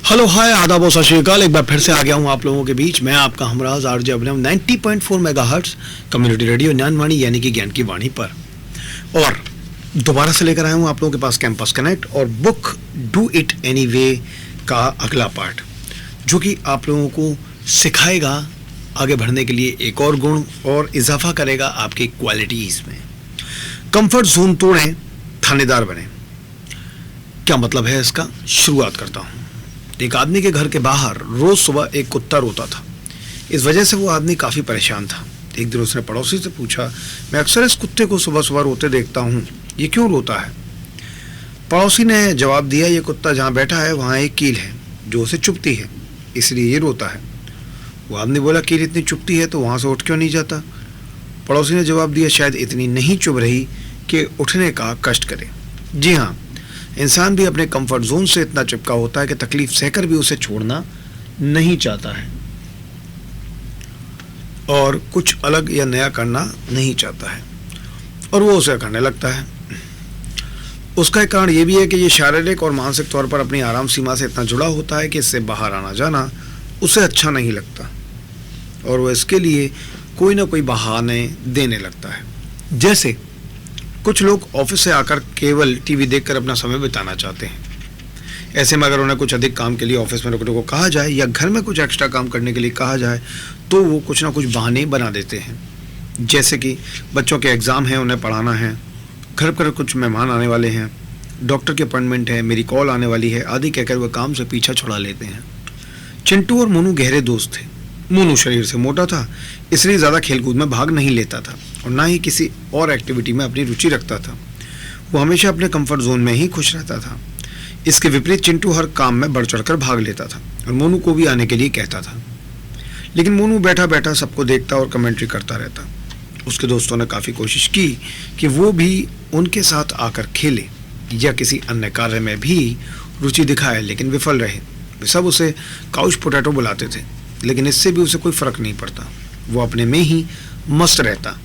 Hello hi आदाब और सत श्री अकाल। एक बार फिर से आ गया हूँ आप लोगों के बीच। मैं आपका हमराज आरजे अभिनव 90.4 मेगाहर्ट्ज कम्युनिटी रेडियो ज्ञानवाणी यानी कि ज्ञान की वाणी पर, और दोबारा से लेकर आया हूँ आप लोगों के पास कैंपस कनेक्ट और बुक डू इट एनीवे का अगला पार्ट, जो कि आप लोगों को सिखाएगा आगे बढ़ने के लिए एक और गुण और इजाफा करेगा आपकी क्वालिटीज़ में। कंफर्ट जोन तोड़ें, थानेदार बने। क्या मतलब है इसका? शुरुआत करता हूँ। एक आदमी के घर के बाहर रोज सुबह एक कुत्ता रोता था। इस वजह से वो आदमी काफ़ी परेशान था। एक दिन उसने पड़ोसी से पूछा, मैं अक्सर इस कुत्ते को सुबह सुबह रोते देखता हूँ, ये क्यों रोता है? पड़ोसी ने जवाब दिया, ये कुत्ता जहाँ बैठा है वहाँ एक कील है जो उसे चुभती है, इसलिए ये रोता है। वो आदमी बोला, कील इतनी चुभती है तो वहाँ से उठ क्यों नहीं जाता? पड़ोसी ने जवाब दिया, शायद इतनी नहीं चुभ रही कि उठने का कष्ट करे। जी हाँ, इंसान भी अपने कंफर्ट जोन से इतना चिपका होता है कि तकलीफ सहकर भी उसे छोड़ना नहीं चाहता है और कुछ अलग या नया करना नहीं चाहता है, और वो उसे करने लगता है। उसका एक कारण ये भी है कि ये शारीरिक और मानसिक तौर पर अपनी आराम सीमा से इतना जुड़ा होता है कि इससे बाहर आना जाना उसे अच्छा नहीं लगता, और वो इसके लिए कोई ना कोई बहाने देने लगता है। जैसे कुछ लोग ऑफिस से आकर केवल टीवी देखकर अपना समय बिताना चाहते हैं। ऐसे में अगर उन्हें कुछ अधिक काम के लिए ऑफिस में रुकने को कहा जाए या घर में कुछ एक्स्ट्रा काम करने के लिए कहा जाए तो वो कुछ ना कुछ बहाने बना देते हैं। जैसे कि बच्चों के एग्ज़ाम हैं, उन्हें पढ़ाना है, घर पर कुछ मेहमान आने वाले हैं, डॉक्टर की अपॉइंटमेंट है, मेरी कॉल आने वाली है आदि कहकर वह काम से पीछा छुड़ा लेते हैं। चिंटू और मोनू गहरे दोस्त थे। मोनू शरीर से मोटा था, इसलिए ज़्यादा खेलकूद में भाग नहीं लेता था और ना ही किसी और एक्टिविटी में अपनी रुचि रखता था। वो हमेशा अपने कंफर्ट जोन में ही खुश रहता था। इसके विपरीत चिंटू हर काम में बढ़ चढ़कर भाग लेता था और मोनू को भी आने के लिए कहता था। लेकिन मोनू बैठा बैठा सबको देखता और कमेंट्री करता रहता। उसके दोस्तों ने काफ़ी कोशिश की कि वो भी उनके साथ आकर खेले या किसी अन्य कार्य में भी रुचि दिखाए, लेकिन विफल रहे। वे सब उसे काउच पोटैटो बुलाते थे, लेकिन इससे भी उसे कोई फर्क नहीं पड़ता। वो अपने में ही मस्त रहता।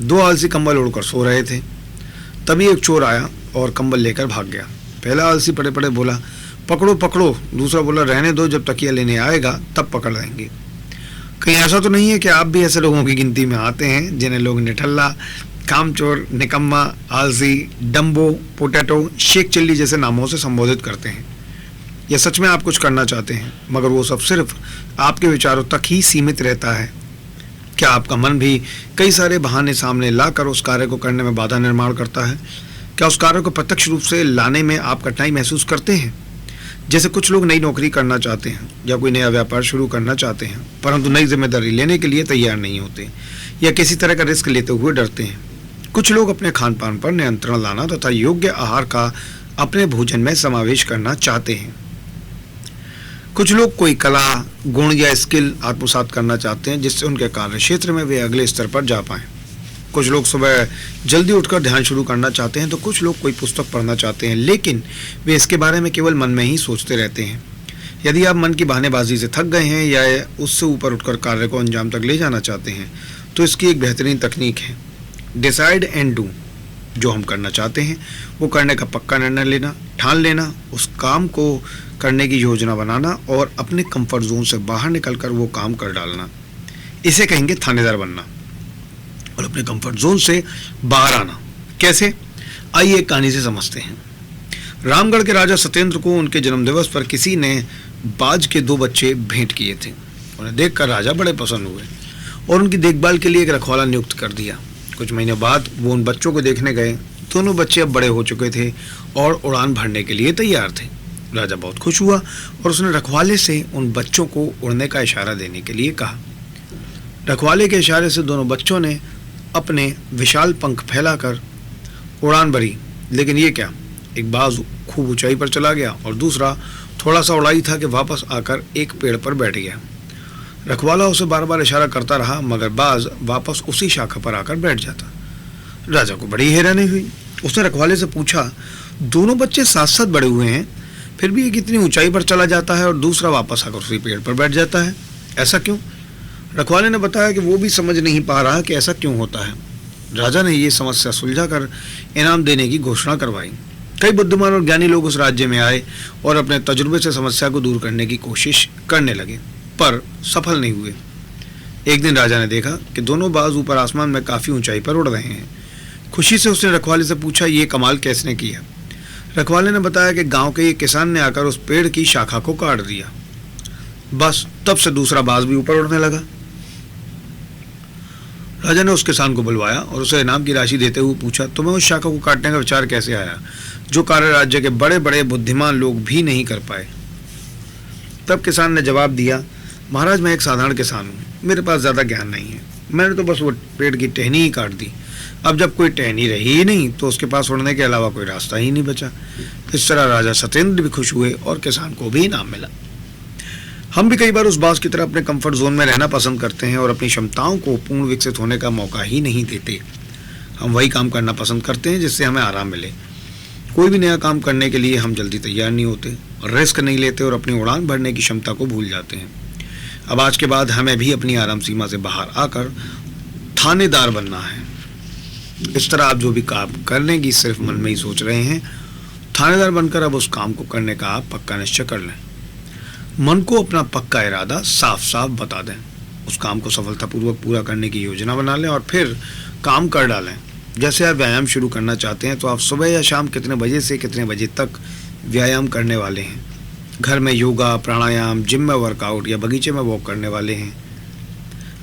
दो आलसी कंबल ओढ़कर सो रहे थे। तभी एक चोर आया और कंबल लेकर भाग गया। पहला आलसी पड़े पड़े बोला, पकड़ो पकड़ो। दूसरा बोला, रहने दो, जब तकिया लेने आएगा तब पकड़ लेंगे। कहीं ऐसा तो नहीं है कि आप भी ऐसे लोगों की गिनती में आते हैं जिन्हें लोग निठल्ला, कामचोर, निकम्मा, आलसी, डम्बो, पोटैटो, शेख चिल्ली जैसे नामों से संबोधित करते हैं? या सच में आप कुछ करना चाहते हैं मगर वो सब सिर्फ आपके विचारों तक ही सीमित रहता है? क्या आपका मन भी कई सारे बहाने सामने लाकर उस कार्य को करने में बाधा निर्माण करता है? क्या उस कार्य को प्रत्यक्ष रूप से लाने में आप कठिनाई महसूस करते हैं? जैसे कुछ लोग नई नौकरी करना चाहते हैं या कोई नया व्यापार शुरू करना चाहते हैं, परंतु नई जिम्मेदारी लेने के लिए तैयार नहीं होते या किसी तरह का रिस्क लेते हुए डरते हैं। कुछ लोग अपने खान पान पर नियंत्रण लाना तथा योग्य आहार का अपने भोजन में समावेश करना चाहते हैं। कुछ लोग कोई कला, गुण या स्किल आत्मसात करना चाहते हैं जिससे उनके कार्य क्षेत्र में वे अगले स्तर पर जा पाएं। कुछ लोग सुबह जल्दी उठकर ध्यान शुरू करना चाहते हैं तो कुछ लोग कोई पुस्तक पढ़ना चाहते हैं, लेकिन वे इसके बारे में केवल मन में ही सोचते रहते हैं। यदि आप मन की बहानेबाजी से थक गए हैं या उससे ऊपर उठकर कार्य को अंजाम तक ले जाना चाहते हैं तो इसकी एक बेहतरीन तकनीक है, डिसाइड एंड डू। जो हम करना चाहते हैं वो करने का पक्का निर्णय लेना, ठान लेना, उस काम को करने की योजना बनाना और अपने कंफर्ट जोन से बाहर निकलकर वो काम कर डालना। इसे कहेंगे थानेदार बनना और अपने कंफर्ट जोन से बाहर आना। कैसे? आइए एक कहानी से समझते हैं। रामगढ़ के राजा सत्येंद्र को उनके जन्मदिवस पर किसी ने बाज के 2 बच्चे भेंट किए थे। उन्हें देखकर राजा बड़े पसंद हुए और उनकी देखभाल के लिए एक रखवाला नियुक्त कर दिया। कुछ महीने बाद वो उन बच्चों को देखने गए। दोनों बच्चे अब बड़े हो चुके थे और उड़ान भरने के लिए तैयार थे। राजा बहुत खुश हुआ और उसने रखवाले से उन बच्चों को उड़ने का इशारा देने के लिए कहा। रखवाले के इशारे से दोनों बच्चों ने अपने विशाल पंख फैलाकर उड़ान भरी, लेकिन ये क्या, एक बाज खूब ऊंचाई पर चला गया और दूसरा थोड़ा सा उड़ाई था कि वापस आकर एक पेड़ पर बैठ गया। रखवाला उसे बार बार इशारा करता रहा मगर बाज वापस उसी शाखा पर आकर बैठ जाता। राजा को बड़ी हैरानी हुई। उसने रखवाले से पूछा, दोनों बच्चे साथ साथ बड़े हुए हैं, फिर भी एक इतनी ऊंचाई पर चला जाता है और दूसरा वापस आकर उसी पेड़ पर बैठ जाता है, ऐसा क्यों? रखवाले ने बताया कि वो भी समझ नहीं पा रहा कि ऐसा क्यों होता है। राजा ने ये समस्या सुलझाकर इनाम देने की घोषणा करवाई। कई बुद्धिमान और ज्ञानी लोग उस राज्य में आए और अपने तजुर्बे से समस्या को दूर करने की कोशिश करने लगे, पर सफल नहीं हुए। एक दिन राजा ने देखा कि दोनों बाज ऊपर आसमान में काफी ऊंचाई पर उड़ रहे हैं। खुशी से उसने रखवाले से पूछा, ये कमाल किसने किया? रखवाले ने बताया कि गांव के एक किसान ने आकर उस पेड़ की शाखा को काट दिया। बस तब से दूसरा बाज भी ऊपर उड़ने लगा। राजा ने उस किसान को बुलवाया और उसे इनाम की राशि देते हुए पूछा, तुम्हें उस शाखा को काटने का विचार कैसे आया, जो कार्य राज्य के बड़े बड़े बुद्धिमान लोग भी नहीं कर पाए? तब किसान ने जवाब दिया, महाराज, मैं एक साधारण किसान हूँ, मेरे पास ज़्यादा ज्ञान नहीं है, मैंने तो बस वो पेड़ की टहनी ही काट दी। अब जब कोई टहनी रही ही नहीं तो उसके पास उड़ने के अलावा कोई रास्ता ही नहीं बचा। इस तरह राजा सत्येंद्र भी खुश हुए और किसान को भी इनाम मिला। हम भी कई बार उस बाज की तरह अपने कंफर्ट जोन में रहना पसंद करते हैं और अपनी क्षमताओं को पूर्ण विकसित होने का मौका ही नहीं देते। हम वही काम करना पसंद करते हैं जिससे हमें आराम मिले। कोई भी नया काम करने के लिए हम जल्दी तैयार नहीं होते, रिस्क नहीं लेते और अपनी उड़ान भरने की क्षमता को भूल जाते हैं। अब आज के बाद हमें भी अपनी आराम सीमा से बाहर आकर थानेदार बनना है। इस तरह आप जो भी काम करने की सिर्फ मन में ही सोच रहे हैं, थानेदार बनकर अब उस काम को करने का आप पक्का निश्चय कर लें। मन को अपना पक्का इरादा साफ साफ बता दें, उस काम को सफलतापूर्वक पूरा करने की योजना बना लें और फिर काम कर डालें। जैसे आप व्यायाम शुरू करना चाहते हैं तो आप सुबह या शाम कितने बजे से कितने बजे तक व्यायाम करने वाले हैं। घर में योगा, प्राणायाम, जिम में वर्कआउट या बगीचे में वॉक करने वाले हैं।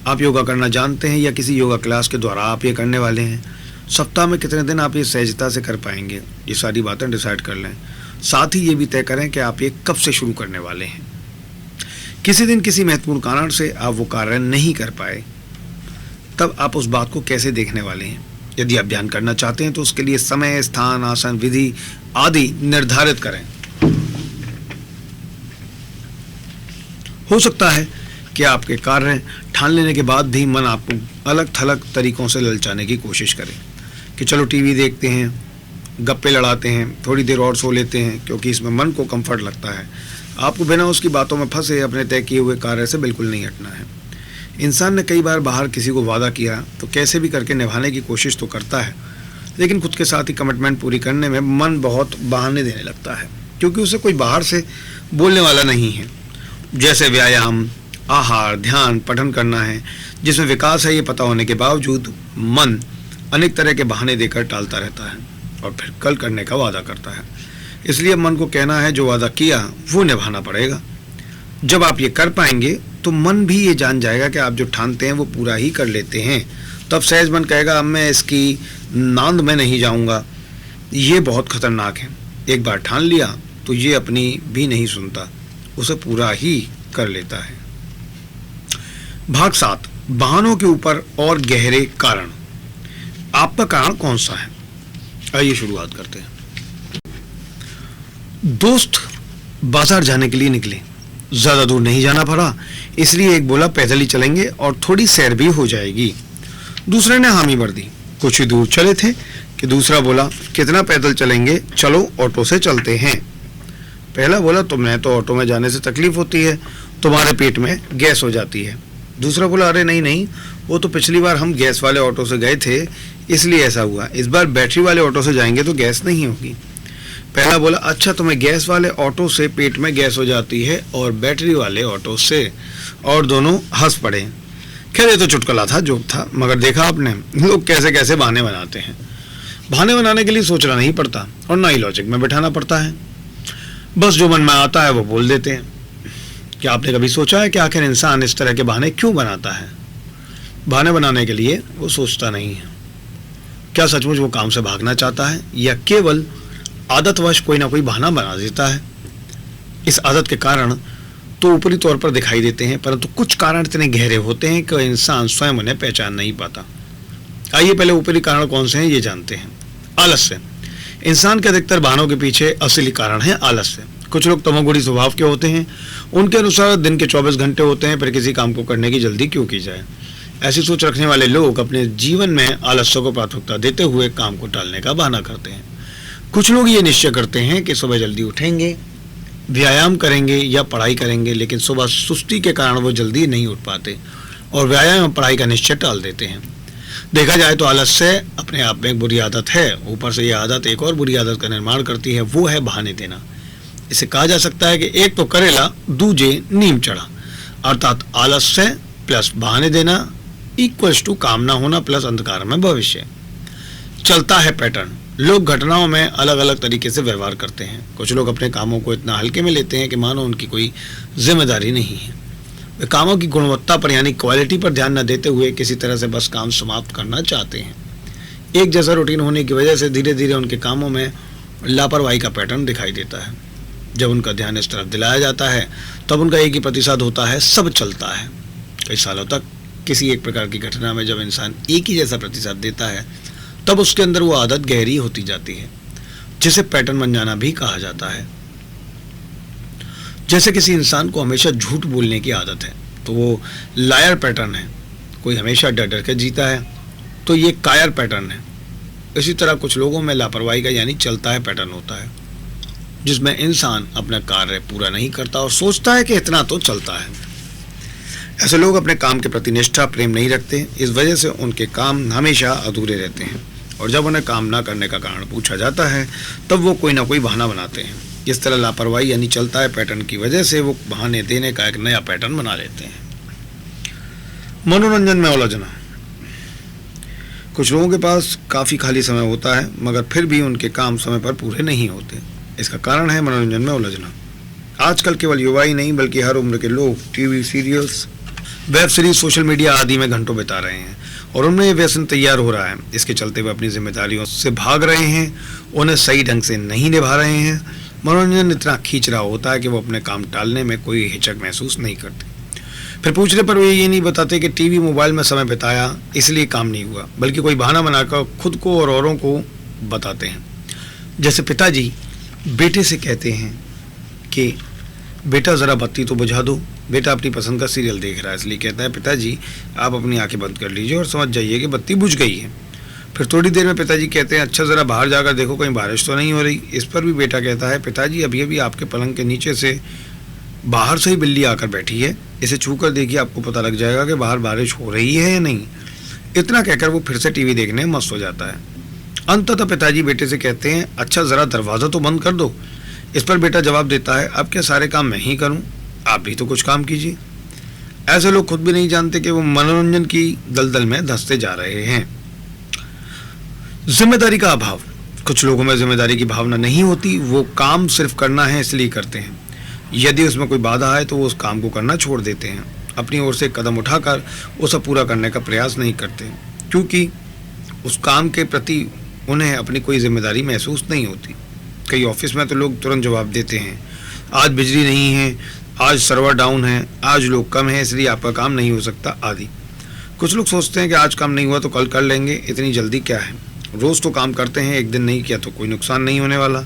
आप योगा करना जानते हैं या किसी योगा क्लास के द्वारा आप ये करने वाले हैं। सप्ताह में कितने दिन आप ये सहजता से कर पाएंगे, ये सारी बातें डिसाइड कर लें। साथ ही ये भी तय करें कि आप ये कब से शुरू करने वाले हैं। किसी दिन किसी महत्वपूर्ण कारण से आप वो कार्य नहीं कर पाए, तब आप उस बात को कैसे देखने वाले हैं। यदि आप ध्यान करना चाहते हैं तो उसके लिए समय, स्थान, आसन, विधि आदि निर्धारित करें। हो सकता है कि आपके कार्य ठान लेने के बाद भी मन आपको अलग थलग तरीकों से ललचाने की कोशिश करे कि चलो टीवी देखते हैं, गप्पे लड़ाते हैं, थोड़ी देर और सो लेते हैं, क्योंकि इसमें मन को कंफर्ट लगता है। आपको बिना उसकी बातों में फंसे अपने तय किए हुए कार्य से बिल्कुल नहीं हटना है। इंसान ने कई बार बाहर किसी को वादा किया तो कैसे भी करके निभाने की कोशिश तो करता है, लेकिन खुद के साथ ही कमिटमेंट पूरी करने में मन बहुत बहाने देने लगता है, क्योंकि उसे कोई बाहर से बोलने वाला नहीं है। जैसे व्यायाम, आहार, ध्यान, पठन करना है जिसमें विकास है, ये पता होने के बावजूद मन अनेक तरह के बहाने देकर टालता रहता है और फिर कल करने का वादा करता है। इसलिए मन को कहना है जो वादा किया वो निभाना पड़ेगा। जब आप ये कर पाएंगे तो मन भी ये जान जाएगा कि आप जो ठानते हैं वो पूरा ही कर लेते हैं। तब सहज मन कहेगा अब मैं इसकी नांद में नहीं जाऊंगा, ये बहुत खतरनाक है। एक बार ठान लिया तो ये अपनी भी नहीं सुनता, उसे पूरा ही कर लेता है। भाग 7, बहानों के ऊपर और गहरे कारण। आपका कारण कौन सा है? आइए शुरुआत करते हैं। दोस्त बाजार जाने के लिए निकले, ज्यादा दूर नहीं जाना पड़ा, इसलिए एक बोला पैदल ही चलेंगे और थोड़ी सैर भी हो जाएगी। दूसरे ने हामी भर दी। कुछ ही दूर चले थे कि दूसरा बोला कितना पैदल चलेंगे, चलो ऑटो से चलते हैं। पहला बोला तुम्हें तो ऑटो में जाने से तकलीफ होती है, तुम्हारे पेट में गैस हो जाती है। दूसरा बोला अरे नहीं नहीं, वो तो पिछली बार हम गैस वाले ऑटो से गए थे इसलिए ऐसा हुआ, इस बार बैटरी वाले ऑटो से जाएंगे तो गैस नहीं होगी। पहला बोला अच्छा तुम्हें गैस वाले ऑटो से पेट में गैस हो जाती है और बैटरी वाले ऑटो से, और दोनों हंस पड़े। खैर ये तो चुटकुला था, जोक था, मगर देखा आपने लोग कैसे कैसे बहाने बनाते हैं। बहाने बनाने के लिए सोचना नहीं पड़ता और ना ही लॉजिक में बैठाना पड़ता है, बस जो मन में आता है वो बोल देते हैं। क्या आपने कभी सोचा है कि आखिर इंसान इस तरह के बहाने क्यों बनाता है? बहाने बनाने के लिए वो सोचता नहीं है। क्या सचमुच वो काम से भागना चाहता है या केवल आदतवश कोई ना कोई बहाना बना देता है? इस आदत के कारण तो ऊपरी तौर पर दिखाई देते हैं, परंतु कुछ कारण इतने गहरे होते हैं कि इंसान स्वयं उन्हें पहचान नहीं पाता। आइए पहले ऊपरी कारण कौन से हैं ये जानते हैं। आलस्य। इंसान के अधिकतर बहानों के पीछे असली कारण है आलस्य। कुछ लोग तमोगुणी स्वभाव के होते हैं, उनके अनुसार दिन के 24 घंटे होते हैं, फिर किसी काम को करने की जल्दी क्यों की जाए। ऐसी सोच रखने वाले लोग अपने जीवन में आलस्य को प्राथमिकता देते हुए काम को टालने का बहाना करते हैं। कुछ लोग ये निश्चय करते हैं कि सुबह जल्दी उठेंगे, व्यायाम करेंगे या पढ़ाई करेंगे, लेकिन सुबह सुस्ती के कारण वो जल्दी नहीं उठ पाते और व्यायाम और पढ़ाई का निश्चय टाल देते हैं। देखा जाए तो आलस्य अपने आप में एक बुरी आदत है, ऊपर से यह आदत एक और बुरी आदत का निर्माण करती है, वो है बहाने देना। इसे कहा जा सकता है कि एक तो करेला दूजे नीम चढ़ा, अर्थात आलस्य प्लस बहाने देना इक्वल्स टू काम ना होना प्लस अंधकार में भविष्य। चलता है पैटर्न। लोग घटनाओं में अलग अलग तरीके से व्यवहार करते हैं। कुछ लोग अपने कामों को इतना हल्के में लेते हैं कि मानो उनकी कोई जिम्मेदारी नहीं है। वे कामों की गुणवत्ता पर यानी क्वालिटी पर ध्यान न देते हुए किसी तरह से बस काम समाप्त करना चाहते हैं। एक जैसा रूटीन होने की वजह से धीरे धीरे उनके कामों में लापरवाही का पैटर्न दिखाई देता है। जब उनका ध्यान इस तरफ दिलाया जाता है तब उनका एक ही प्रतिसाद होता है, सब चलता है। कई सालों तक किसी एक प्रकार की घटना में जब इंसान एक ही जैसा प्रतिसाद देता है तब उसके अंदर वो आदत गहरी होती जाती है, जिसे पैटर्न बन जाना भी कहा जाता है। जैसे किसी इंसान को हमेशा झूठ बोलने की आदत है तो वो लायर पैटर्न है। कोई हमेशा डर डर के जीता है तो ये कायर पैटर्न है। इसी तरह कुछ लोगों में लापरवाही का यानी चलता है पैटर्न होता है, जिसमें इंसान अपना कार्य पूरा नहीं करता और सोचता है कि इतना तो चलता है। ऐसे लोग अपने काम के प्रति निष्ठा प्रेम नहीं रखते। इस वजह से उनके काम हमेशा अधूरे रहते हैं और जब उन्हें काम ना करने का कारण पूछा जाता है तब वो कोई ना कोई बहाना बनाते हैं। इस तरह लापरवाही यानी चलता है पैटर्न की वजह से वो बहाने देने का एक नया पैटर्न बना लेते हैं। मनोरंजन में उलझना। कुछ लोगों के पास काफ़ी खाली समय होता है मगर फिर भी उनके काम समय पर पूरे नहीं होते। इसका कारण है मनोरंजन में उलझना। आजकल केवल युवा ही नहीं बल्कि हर उम्र के लोग TV serials, web series, social media आदि में घंटों बिता रहे हैं और उनमें ये व्यसन तैयार हो रहा है। इसके चलते वे अपनी जिम्मेदारियों से भाग रहे हैं, उन्हें सही ढंग से नहीं निभा रहे हैं। मनोरंजन इतना खींच रहा होता है कि वो अपने काम टालने में कोई हिचक महसूस नहीं करते। फिर पूछने पर वे ये नहीं बताते कि टीवी मोबाइल में समय बिताया इसलिए काम नहीं हुआ, बल्कि कोई बहाना बनाकर खुद को और औरों को बताते हैं। जैसे पिताजी बेटे से कहते हैं कि बेटा ज़रा बत्ती तो बुझा दो। बेटा अपनी पसंद का सीरियल देख रहा है इसलिए कहता है पिताजी आप अपनी आंखें बंद कर लीजिए और समझ जाइए कि बत्ती बुझ गई है। फिर थोड़ी देर में पिताजी कहते हैं अच्छा ज़रा बाहर जाकर देखो कहीं बारिश तो नहीं हो रही। इस पर भी बेटा कहता है पिताजी अभी अभी आपके पलंग के नीचे से बाहर से ही बिल्ली आकर बैठी है, इसे छू कर देखिए आपको पता लग जाएगा कि बाहर बारिश हो रही है या नहीं। इतना कहकर वो फिर से टीवी देखने में मस्त हो जाता है। अंततः पिताजी बेटे से कहते हैं अच्छा ज़रा दरवाज़ा तो बंद कर दो। इस पर बेटा जवाब देता है अब क्या सारे काम मैं ही करूं, आप भी तो कुछ काम कीजिए। ऐसे लोग खुद भी नहीं जानते कि वो मनोरंजन की दलदल में धंसते जा रहे हैं। जिम्मेदारी का अभाव। कुछ लोगों में जिम्मेदारी की भावना नहीं होती, वो काम सिर्फ करना है इसलिए करते हैं। यदि उसमें कोई बाधा आए तो वो उस काम को करना छोड़ देते हैं, अपनी ओर से कदम उठाकर उसे पूरा करने का प्रयास नहीं करते, क्योंकि उस काम के प्रति उन्हें अपनी कोई जिम्मेदारी महसूस नहीं होती। कई ऑफिस में तो लोग तुरंत जवाब देते हैं आज बिजली नहीं है, आज सर्वर डाउन है, आज लोग कम हैं इसलिए आपका काम नहीं हो सकता आदि। कुछ लोग सोचते हैं कि आज काम नहीं हुआ तो कल कर लेंगे, इतनी जल्दी क्या है, रोज़ तो काम करते हैं, एक दिन नहीं किया तो कोई नुकसान नहीं होने वाला।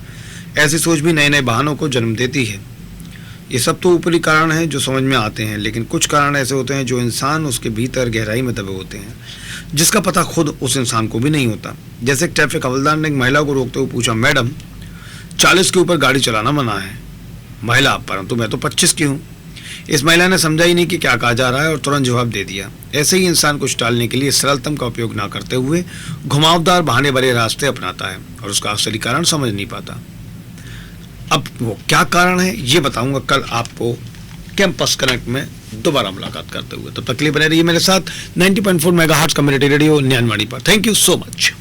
ऐसी सोच भी नए नए बहानों को जन्म देती है। ये सब तो ऊपरी कारण हैं जो समझ में आते हैं, लेकिन कुछ कारण ऐसे होते हैं जो इंसान उसके भीतर गहराई में दबे होते हैं, जिसका पता खुद उस इंसान को भी नहीं होता। जैसे एक ट्रैफिक हवलदार ने एक महिला को रोकते हुए पूछा मैडम 40 के ऊपर गाड़ी चलाना मना है। महिला परंतु मैं तो 25 की हूँ। इस महिला ने समझा ही नहीं कि क्या कहा जा रहा है और तुरंत जवाब दे दिया। ऐसे ही इंसान कुछ टालने के लिए सरलतम का उपयोग ना करते हुए घुमावदार बहाने भरे रास्ते अपनाता है और उसका असली कारण समझ नहीं पाता। अब वो क्या कारण है ये बताऊंगा कल आपको कैंपस कनेक्ट में दोबारा मुलाकात करते हुए। तब तक के लिए बने रहिए मेरे साथ 90.4 मेगाहर्ट्ज कम्युनिटी रेडियो ज्ञानवाणी पर। Thank you so much.